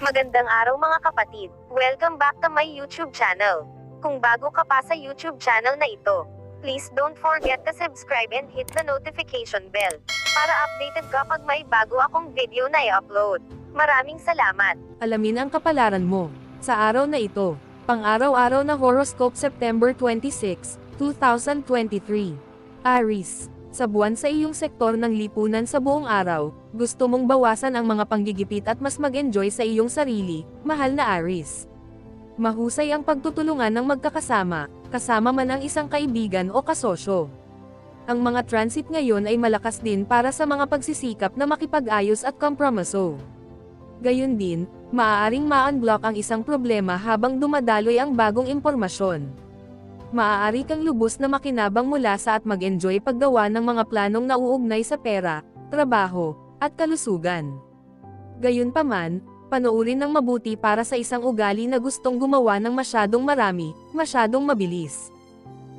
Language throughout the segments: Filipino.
Magandang araw mga kapatid. Welcome back to my YouTube channel. Kung bago ka pa sa YouTube channel na ito, please don't forget to subscribe and hit the notification bell para updated kapag may bago akong video na i-upload. Maraming salamat. Alamin ang kapalaran mo sa araw na ito. Pang-araw-araw na horoscope September 26, 2023. Aries. Sa buwan sa iyong sektor ng lipunan sa buong araw, gusto mong bawasan ang mga panggigipit at mas mag-enjoy sa iyong sarili, mahal na Aries. Mahusay ang pagtutulungan ng magkakasama, kasama man ang isang kaibigan o kasosyo. Ang mga transit ngayon ay malakas din para sa mga pagsisikap na makipag-ayos at kompromiso. Gayun din, maaaring ma-unblock ang isang problema habang dumadaloy ang bagong impormasyon. Maaari kang lubos na makinabang mula sa at mag-enjoy paggawa ng mga planong nauugnay sa pera, trabaho, at kalusugan. Gayunpaman, panoorin ng mabuti para sa isang ugali na gustong gumawa ng masyadong marami, masyadong mabilis.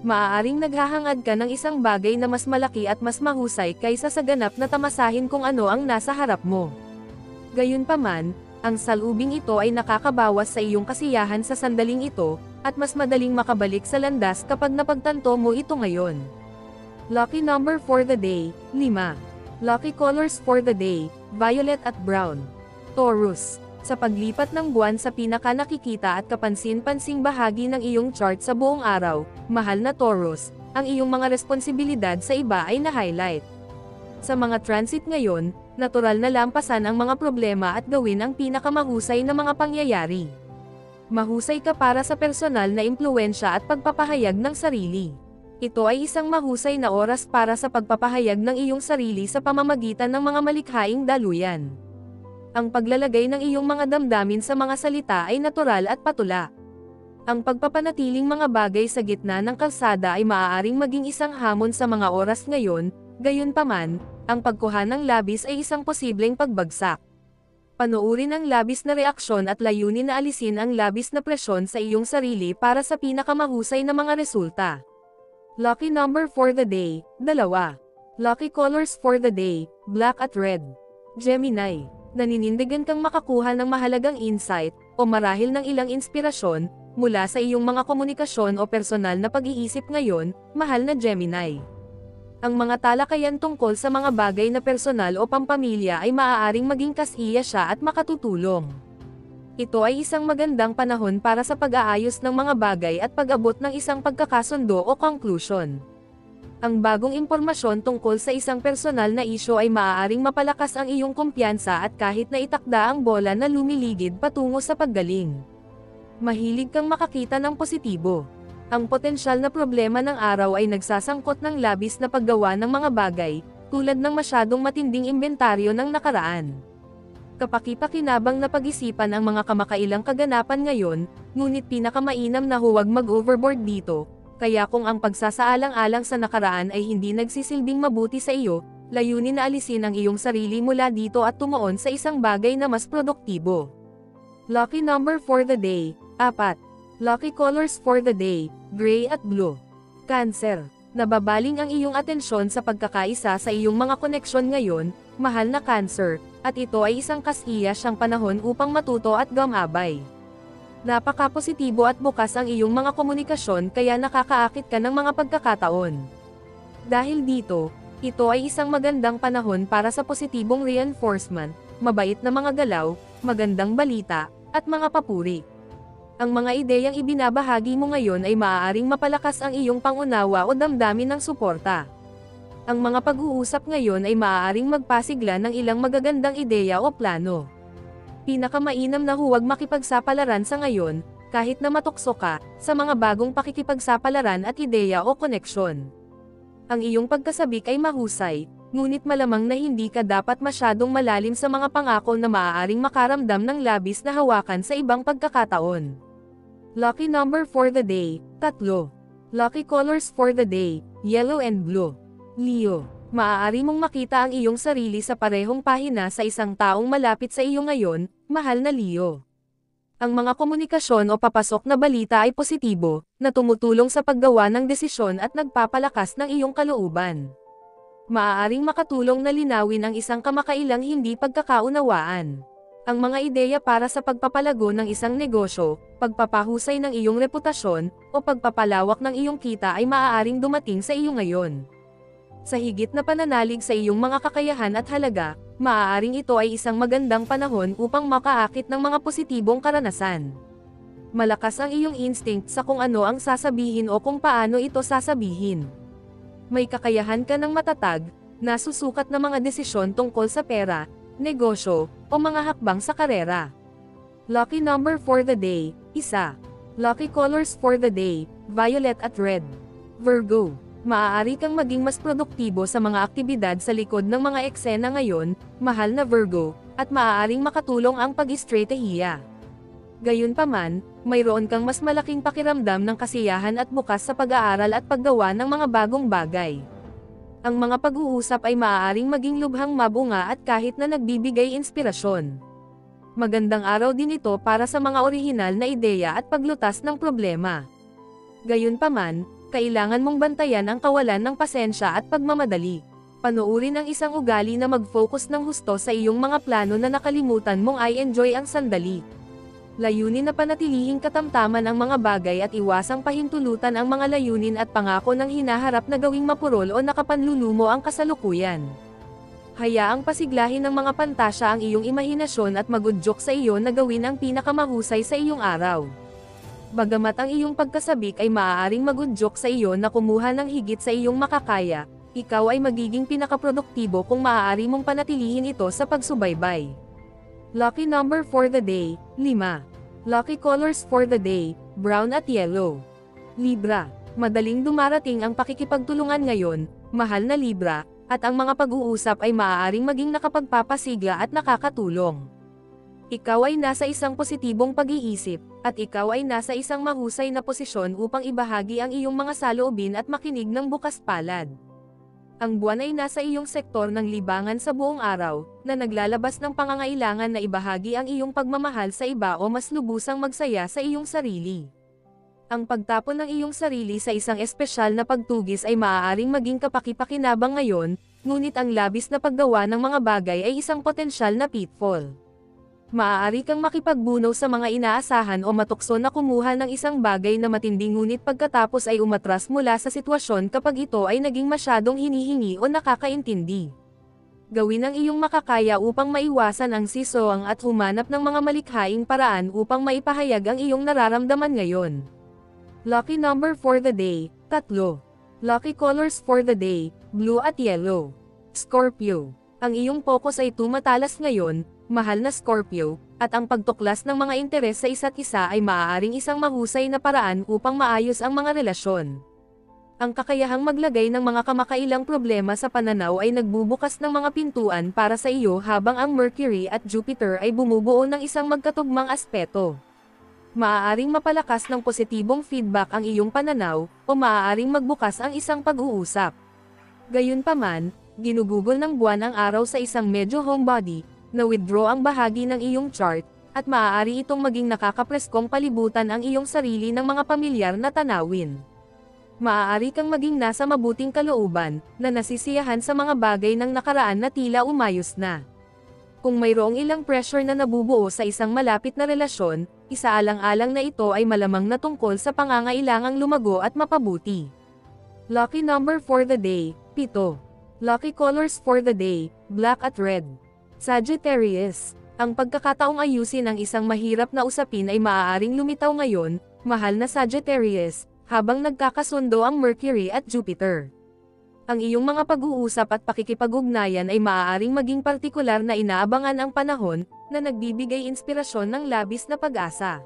Maaaring naghahangad ka ng isang bagay na mas malaki at mas mahusay kaysa sa ganap na tamasahin kung ano ang nasa harap mo. Gayunpaman, ang salubing ito ay nakakabawas sa iyong kasiyahan sa sandaling ito, at mas madaling makabalik sa landas kapag napagtanto mo ito ngayon. Lucky number for the day, 5. Lucky colors for the day, violet at brown. Taurus. Sa paglipat ng buwan sa pinaka-nakikita at kapansin-pansing bahagi ng iyong chart sa buong araw, mahal na Taurus, ang iyong mga responsibilidad sa iba ay na-highlight. Sa mga transit ngayon, natural na lampasan ang mga problema at gawin ang pinakamahusay na mga pangyayari. Mahusay ka para sa personal na impluwensya at pagpapahayag ng sarili. Ito ay isang mahusay na oras para sa pagpapahayag ng iyong sarili sa pamamagitan ng mga malikhaing daluyan. Ang paglalagay ng iyong mga damdamin sa mga salita ay natural at patula. Ang pagpapanatiling mga bagay sa gitna ng kalsada ay maaaring maging isang hamon sa mga oras ngayon, gayunpaman, ang pagkuha ng labis ay isang posibleng pagbagsak. Panoorin ang labis na reaksyon at layunin na alisin ang labis na presyon sa iyong sarili para sa pinakamahusay na mga resulta. Lucky number for the day, 2. Lucky colors for the day, black at red. Gemini. Naninindigan kang makakuha ng mahalagang insight, o marahil ng ilang inspirasyon, mula sa iyong mga komunikasyon o personal na pag-iisip ngayon, mahal na Gemini. Ang mga talakayan tungkol sa mga bagay na personal o pampamilya ay maaaring maging kasiya siya at makatutulong. Ito ay isang magandang panahon para sa pag-aayos ng mga bagay at pag-abot ng isang pagkakasundo o conclusion. Ang bagong impormasyon tungkol sa isang personal na isyu ay maaaring mapalakas ang iyong kumpiyansa at kahit na itakda ang bola na lumiligid patungo sa paggaling. Mahilig kang makakita ng positibo. Ang potensyal na problema ng araw ay nagsasangkot ng labis na paggawa ng mga bagay, tulad ng masyadong matinding inventaryo ng nakaraan. Kapaki-pakinabang na pag-isipan ang mga kamakailang kaganapan ngayon, ngunit pinakamainam na huwag mag-overboard dito, kaya kung ang pagsasaalang-alang sa nakaraan ay hindi nagsisilbing mabuti sa iyo, layunin na alisin ang iyong sarili mula dito at tumuon sa isang bagay na mas produktibo. Lucky number for the day, 4. Lucky colors for the day, gray at blue. Cancer. Nababaling ang iyong atensyon sa pagkakaisa sa iyong mga koneksyon ngayon, mahal na Cancer, at ito ay isang kasiya siyang panahon upang matuto at gumabay. Napaka-positibo at bukas ang iyong mga komunikasyon kaya nakakaakit ka ng mga pagkakataon. Dahil dito, ito ay isang magandang panahon para sa positibong reinforcement, mabait na mga galaw, magandang balita, at mga papuri. Ang mga ideyang ibinabahagi mo ngayon ay maaaring mapalakas ang iyong pangunawa o damdamin ng suporta. Ang mga pag-uusap ngayon ay maaaring magpasigla ng ilang magagandang ideya o plano. Pinakamainam na huwag makipagsapalaran sa ngayon, kahit na matukso ka, sa mga bagong pakikipagsapalaran at ideya o koneksyon. Ang iyong pagkasabik ay mahusay, ngunit malamang na hindi ka dapat masyadong malalim sa mga pangako na maaaring makaramdam ng labis na hawakan sa ibang pagkakataon. Lucky number for the day, 3. Lucky colors for the day, yellow and blue. Leo. Maaari mong makita ang iyong sarili sa parehong pahina sa isang taong malapit sa iyo ngayon, mahal na Leo. Ang mga komunikasyon o papasok na balita ay positibo, na tumutulong sa paggawa ng desisyon at nagpapalakas ng iyong kalooban. Maaaring makatulong na linawin ang isang kamakailang hindi pagkakaunawaan. Ang mga ideya para sa pagpapalago ng isang negosyo, pagpapahusay ng iyong reputasyon, o pagpapalawak ng iyong kita ay maaaring dumating sa iyo ngayon. Sa higit na pananalig sa iyong mga kakayahan at halaga, maaaring ito ay isang magandang panahon upang makaakit ng mga positibong karanasan. Malakas ang iyong instinct sa kung ano ang sasabihin o kung paano ito sasabihin. May kakayahan ka ng matatag, nasusukat na mga desisyon tungkol sa pera, negosyo, o mga hakbang sa karera. Lucky number for the day, 1. Lucky colors for the day, violet at red. Virgo, maaari kang maging mas produktibo sa mga aktibidad sa likod ng mga eksena ngayon, mahal na Virgo, at maaaring makatulong ang pag-estratehiya. Gayunpaman, mayroon kang mas malaking pakiramdam ng kasiyahan at bukas sa pag-aaral at paggawa ng mga bagong bagay. Ang mga pag-uusap ay maaaring maging lubhang mabunga at kahit na nagbibigay inspirasyon. Magandang araw din ito para sa mga orihinal na ideya at paglutas ng problema. Gayunpaman, kailangan mong bantayan ang kawalan ng pasensya at pagmamadali. Panuurin ang isang ugali na mag-focus ng husto sa iyong mga plano na nakalimutan mong i-enjoy ang sandali. Layunin na panatilihing katamtaman ang mga bagay at iwasang pahintulutan ang mga layunin at pangako ng hinaharap na gawing mapurol o nakapanlulumo ang kasalukuyan. Hayaang pasiglahin ng mga pantasya ang iyong imahinasyon at magudyok sa iyo na gawin ang pinakamahusay sa iyong araw. Bagamat ang iyong pagkasabik ay maaaring magudyok sa iyo na kumuha ng higit sa iyong makakaya, ikaw ay magiging pinakaproduktibo kung maaari mong panatilihin ito sa pagsubaybay. Lucky number for the day, 5. Lucky colors for the day, brown at yellow. Libra, madaling dumarating ang pakikipagtulungan ngayon, mahal na Libra, at ang mga pag-uusap ay maaaring maging nakapagpapasigla at nakakatulong. Ikaw ay nasa isang positibong pag-iisip, at ikaw ay nasa isang mahusay na posisyon upang ibahagi ang iyong mga saloobin at makinig ng bukas palad. Ang buwan ay nasa iyong sektor ng libangan sa buong araw, na naglalabas ng pangangailangan na ibahagi ang iyong pagmamahal sa iba o mas lubusang magsaya sa iyong sarili. Ang pagtapon ng iyong sarili sa isang espesyal na pagtugis ay maaaring maging kapaki-pakinabang ngayon, ngunit ang labis na paggawa ng mga bagay ay isang potensyal na pitfall. Maaari kang makipagbuno sa mga inaasahan o matukso na kumuha ng isang bagay na matindi ngunit pagkatapos ay umatras mula sa sitwasyon kapag ito ay naging masyadong hinihingi o nakakaintindi. Gawin ang iyong makakaya upang maiwasan ang sisoang at humanap ng mga malikhaing paraan upang maipahayag ang iyong nararamdaman ngayon. Lucky number for the day, 3. Lucky colors for the day, blue at yellow. Scorpio, ang iyong focus ay tumatalas ngayon, mahal na Scorpio, at ang pagtuklas ng mga interes sa isa't isa ay maaaring isang mahusay na paraan upang maayos ang mga relasyon. Ang kakayahang maglagay ng mga kamakailang problema sa pananaw ay nagbubukas ng mga pintuan para sa iyo habang ang Mercury at Jupiter ay bumubuo ng isang magkatugmang aspeto. Maaaring mapalakas ng positibong feedback ang iyong pananaw, o maaaring magbukas ang isang pag-uusap. Gayunpaman, ginugugol ng buwan ang araw sa isang medyo homebody, na withdraw ang bahagi ng iyong chart, at maaari itong maging nakakapreskong palibutan ang iyong sarili ng mga pamilyar na tanawin. Maaari kang maging nasa mabuting kalooban, na nasisiyahan sa mga bagay ng nakaraan na tila umayos na. Kung mayroong ilang pressure na nabubuo sa isang malapit na relasyon, isaalang-alang na ito ay malamang na tungkol sa pangangailangang lumago at mapabuti. Lucky number for the day, 7. Lucky colors for the day, black at red. Sagittarius, ang pagkakataong ayusin ang isang mahirap na usapin ay maaaring lumitaw ngayon, mahal na Sagittarius, habang nagkakasundo ang Mercury at Jupiter. Ang iyong mga pag-uusap at pakikipag-ugnayan ay maaaring maging partikular na inaabangan ang panahon, na nagbibigay inspirasyon ng labis na pag-asa.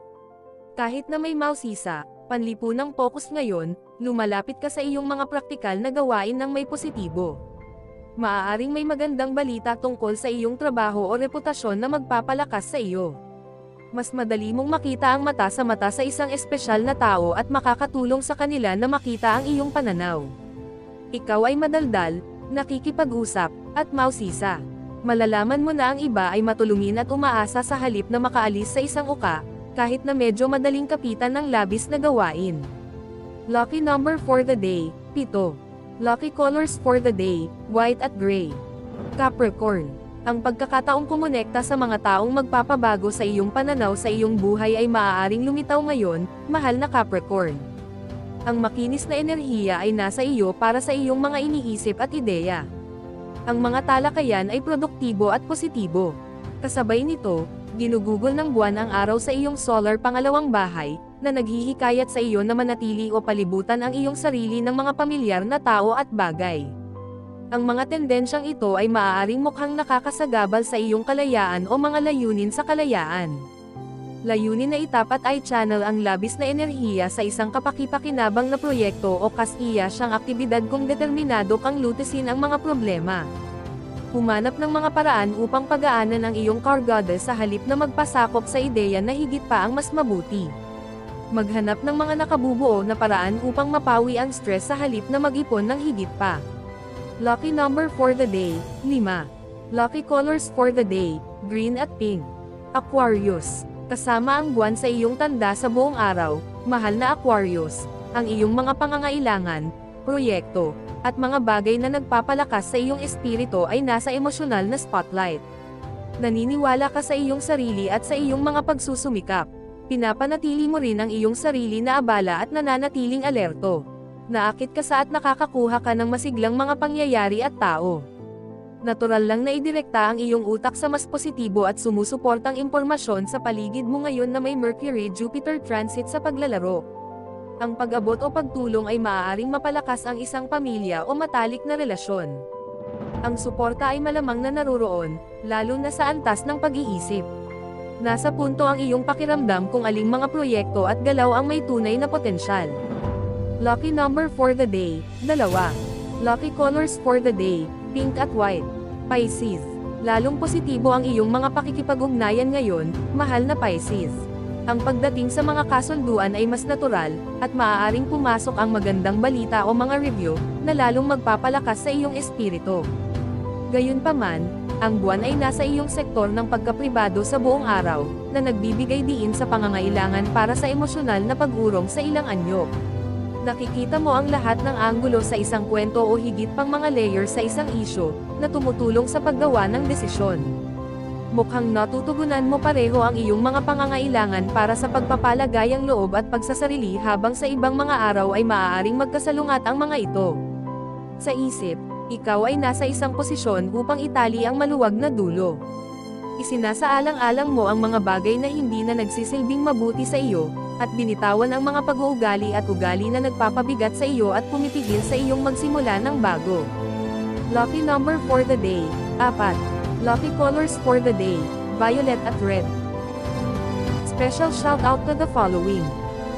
Kahit na may mausisa, panlipunang focus ngayon, lumalapit ka sa iyong mga praktikal na gawain ng may positibo. Maaaring may magandang balita tungkol sa iyong trabaho o reputasyon na magpapalakas sa iyo. Mas madali mong makita ang mata sa isang espesyal na tao at makakatulong sa kanila na makita ang iyong pananaw. Ikaw ay madaldal, nakikipag-usap, at mausisa. Malalaman mo na ang iba ay matulungin at umaasa sa halip na makaalis sa isang uka, kahit na medyo madaling kapitan ng labis na gawain. Lucky number for the day, 7. Lucky colors for the day, white at gray. Capricorn, Ang pagkakataong kumonekta sa mga taong magpapabago sa iyong pananaw sa iyong buhay ay maaaring lumitaw ngayon, mahal na Capricorn. Ang makinis na enerhiya ay nasa iyo para sa iyong mga iniisip at ideya. Ang mga talakayan ay produktibo at positibo. Kasabay nito, ginugugol ng buwan ang araw sa iyong solar pangalawang bahay, na naghihikayat sa iyo na manatili o palibutan ang iyong sarili ng mga pamilyar na tao at bagay. Ang mga tendensyang ito ay maaaring mukhang nakakasagabal sa iyong kalayaan o mga layunin sa kalayaan. Layunin na itapat ay channel ang labis na enerhiya sa isang kapaki-pakinabang na proyekto o kasiya siyang aktibidad kung determinado kang lutesin ang mga problema. Humanap ng mga paraan upang pagaanan ang iyong kargada sa halip na magpasakop sa ideya na higit pa ang mas mabuti. Maghanap ng mga nakabubuo na paraan upang mapawi ang stress sa halip na mag-ipon ng higit pa. Lucky number for the day, 5. Lucky colors for the day, green at pink. Aquarius. Kasama ang buwan sa iyong tanda sa buong araw, mahal na Aquarius, ang iyong mga pangangailangan, proyekto, at mga bagay na nagpapalakas sa iyong espiritu ay nasa emosyonal na spotlight. Naniniwala ka sa iyong sarili at sa iyong mga pagsusumikap. Pinapanatili mo rin ang iyong sarili na abala at nananatiling alerto. Naakit ka sa at nakakakuha ka ng masiglang mga pangyayari at tao. Natural lang na idirekta ang iyong utak sa mas positibo at sumusuportang impormasyon sa paligid mo ngayon na may Mercury-Jupiter transit sa paglalaro. Ang pag-abot o pagtulong ay maaaring mapalakas ang isang pamilya o matalik na relasyon. Ang suporta ay malamang na naruroon, lalo na sa antas ng pag-iisip. Nasa punto ang iyong pakiramdam kung aling mga proyekto at galaw ang may tunay na potensyal. Lucky number for the day, 2. Lucky colors for the day, pink at white. Pisces. Lalong positibo ang iyong mga pakikipag-ugnayan ngayon, mahal na Pisces. Ang pagdating sa mga kasunduan ay mas natural, at maaaring pumasok ang magandang balita o mga review, na lalong magpapalakas sa iyong espiritu. Gayunpaman, ang buwan ay nasa iyong sektor ng pagkapribado sa buong araw, na nagbibigay diin sa pangangailangan para sa emosyonal na pag-urong sa ilang anyo. Nakikita mo ang lahat ng anggulo sa isang kwento o higit pang mga layers sa isang isyu, na tumutulong sa paggawa ng desisyon. Mukhang natutugunan mo pareho ang iyong mga pangangailangan para sa pagpapalagayang loob at pagsasarili habang sa ibang mga araw ay maaaring magkasalungat ang mga ito. Sa isip, ikaw ay nasa isang posisyon upang itali ang maluwag na dulo. Isinasaalang-alang mo ang mga bagay na hindi na nagsisilbing mabuti sa iyo, at binitawan ang mga pag-uugali at ugali na nagpapabigat sa iyo at pumipigil sa iyong magsimula ng bago. Lucky number for the day, 4. Lucky colors for the day, violet at red. Special shout out to the following.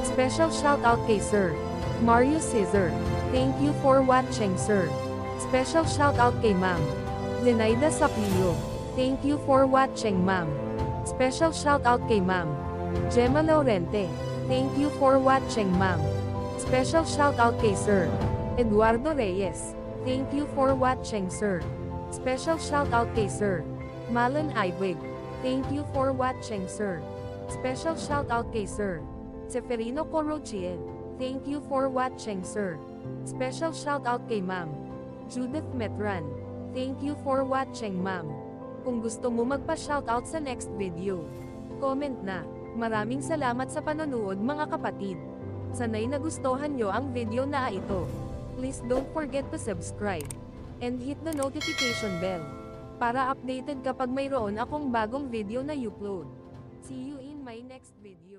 Special shout out kay Sir Mario Cesar. Thank you for watching, sir. Special shout out kay Ma'am Zenaida Saplio. Thank you for watching, ma'am. Special shout out kay Ma'am Gemma Laurente. Thank you for watching, ma'am. Special shout out kay Sir Eduardo Reyes. Thank you for watching, sir. Special shout out kay Sir Malon Ibig. Thank you for watching, sir. Special shout out kay Sir Seferino Corochiel. Thank you for watching, sir. Special shout out kay Ma'am Judith Metran. Thank you for watching, ma'am. Kung gusto mo magpa-shoutout sa next video, comment na. Maraming salamat sa panonood, mga kapatid. Sana'y nagustuhan nyo ang video na ito. Please don't forget to subscribe and hit the notification bell para updated kapag mayroon akong bagong video na upload. See you in my next video.